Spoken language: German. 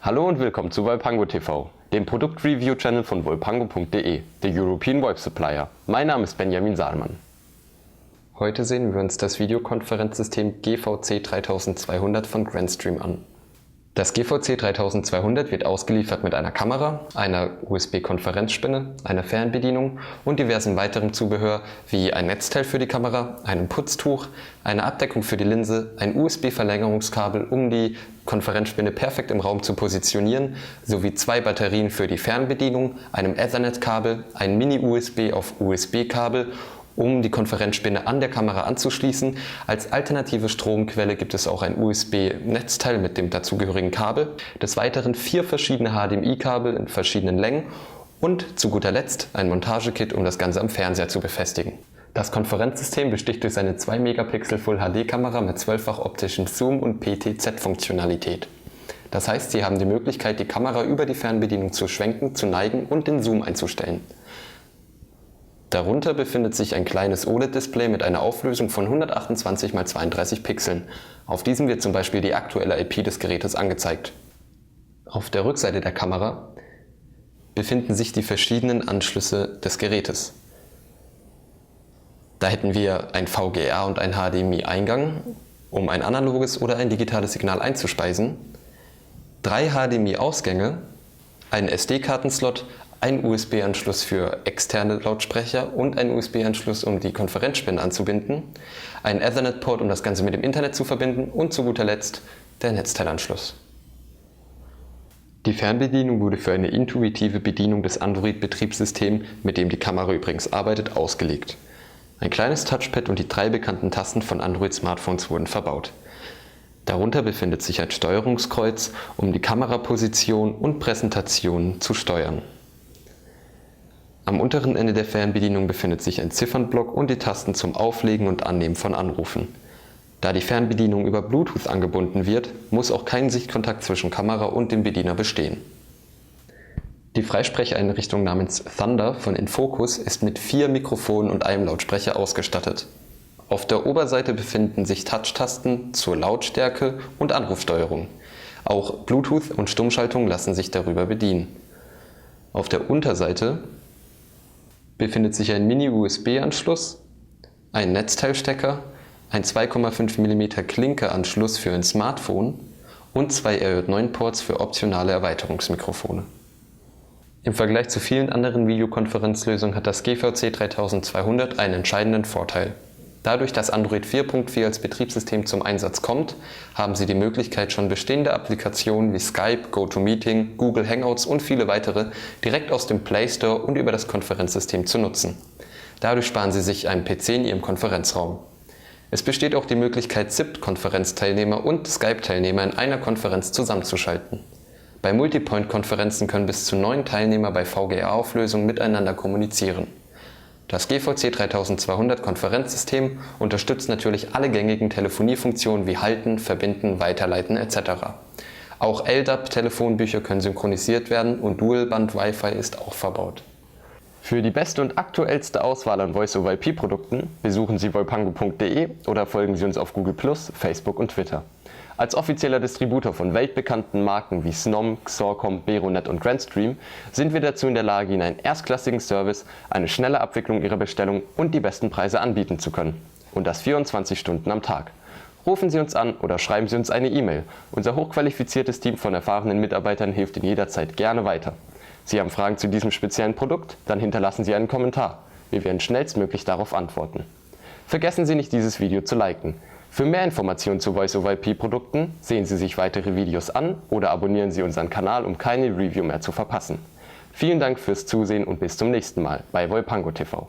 Hallo und willkommen zu Volpango TV, dem Produktreview-Channel von volpango.de, der European VoIP Supplier. Mein Name ist Benjamin Saalmann. Heute sehen wir uns das Videokonferenzsystem GVC 3200 von Grandstream an. Das GVC 3200 wird ausgeliefert mit einer Kamera, einer USB-Konferenzspinne, einer Fernbedienung und diversen weiteren Zubehör wie ein Netzteil für die Kamera, einem Putztuch, eine Abdeckung für die Linse, ein USB-Verlängerungskabel, um die Konferenzspinne perfekt im Raum zu positionieren, sowie 2 Batterien für die Fernbedienung, einem Ethernet-Kabel, ein Mini-USB auf USB-Kabel, um die Konferenzspinne an der Kamera anzuschließen. Als alternative Stromquelle gibt es auch ein USB-Netzteil mit dem dazugehörigen Kabel. Des Weiteren 4 verschiedene HDMI-Kabel in verschiedenen Längen und zu guter Letzt ein Montagekit, um das Ganze am Fernseher zu befestigen. Das Konferenzsystem besticht durch seine 2 Megapixel Full-HD-Kamera mit 12-fach optischen Zoom und PTZ-Funktionalität. Das heißt, Sie haben die Möglichkeit, die Kamera über die Fernbedienung zu schwenken, zu neigen und den Zoom einzustellen. Darunter befindet sich ein kleines OLED-Display mit einer Auflösung von 128 x 32 Pixeln. Auf diesem wird zum Beispiel die aktuelle IP des Gerätes angezeigt. Auf der Rückseite der Kamera befinden sich die verschiedenen Anschlüsse des Gerätes. Da hätten wir ein VGA und ein HDMI-Eingang, um ein analoges oder ein digitales Signal einzuspeisen, 3 HDMI-Ausgänge, einen SD-Kartenslot, ein USB-Anschluss für externe Lautsprecher und ein USB-Anschluss, um die Konferenzspinne anzubinden, einen Ethernet-Port, um das Ganze mit dem Internet zu verbinden und zu guter Letzt der Netzteilanschluss. Die Fernbedienung wurde für eine intuitive Bedienung des Android-Betriebssystems, mit dem die Kamera übrigens arbeitet, ausgelegt. Ein kleines Touchpad und die 3 bekannten Tasten von Android-Smartphones wurden verbaut. Darunter befindet sich ein Steuerungskreuz, um die Kameraposition und Präsentation zu steuern. Am unteren Ende der Fernbedienung befindet sich ein Ziffernblock und die Tasten zum Auflegen und Annehmen von Anrufen. Da die Fernbedienung über Bluetooth angebunden wird, muss auch kein Sichtkontakt zwischen Kamera und dem Bediener bestehen. Die Freisprecheinrichtung namens Thunder von Infocus ist mit 4 Mikrofonen und einem Lautsprecher ausgestattet. Auf der Oberseite befinden sich Touch-Tasten zur Lautstärke und Anrufsteuerung. Auch Bluetooth und Stummschaltung lassen sich darüber bedienen. Auf der Unterseite befindet sich ein Mini-USB-Anschluss, ein Netzteilstecker, ein 2,5 mm Klinke-Anschluss für ein Smartphone und 2 RJ9-Ports für optionale Erweiterungsmikrofone. Im Vergleich zu vielen anderen Videokonferenzlösungen hat das GVC 3200 einen entscheidenden Vorteil. Dadurch, dass Android 4.4 als Betriebssystem zum Einsatz kommt, haben Sie die Möglichkeit, schon bestehende Applikationen wie Skype, GoToMeeting, Google Hangouts und viele weitere direkt aus dem Play Store und über das Konferenzsystem zu nutzen. Dadurch sparen Sie sich einen PC in Ihrem Konferenzraum. Es besteht auch die Möglichkeit, SIP-Konferenzteilnehmer und Skype-Teilnehmer in einer Konferenz zusammenzuschalten. Bei Multipoint-Konferenzen können bis zu 9 Teilnehmer bei VGA-Auflösung miteinander kommunizieren. Das GVC 3200 Konferenzsystem unterstützt natürlich alle gängigen Telefoniefunktionen wie Halten, Verbinden, Weiterleiten etc. Auch LDAP-Telefonbücher können synchronisiert werden und Dual-Band-Wi-Fi ist auch verbaut. Für die beste und aktuellste Auswahl an Voice-over-IP-Produkten besuchen Sie volpango.de oder folgen Sie uns auf Google+, Facebook und Twitter. Als offizieller Distributor von weltbekannten Marken wie Snom, Xorcom, Beronet und Grandstream sind wir dazu in der Lage, Ihnen einen erstklassigen Service, eine schnelle Abwicklung Ihrer Bestellung und die besten Preise anbieten zu können. Und das 24 Stunden am Tag. Rufen Sie uns an oder schreiben Sie uns eine E-Mail. Unser hochqualifiziertes Team von erfahrenen Mitarbeitern hilft Ihnen jederzeit gerne weiter. Sie haben Fragen zu diesem speziellen Produkt? Dann hinterlassen Sie einen Kommentar. Wir werden schnellstmöglich darauf antworten. Vergessen Sie nicht, dieses Video zu liken. Für mehr Informationen zu Voice-over-IP-Produkten sehen Sie sich weitere Videos an oder abonnieren Sie unseren Kanal, um keine Review mehr zu verpassen. Vielen Dank fürs Zusehen und bis zum nächsten Mal bei Volpango TV.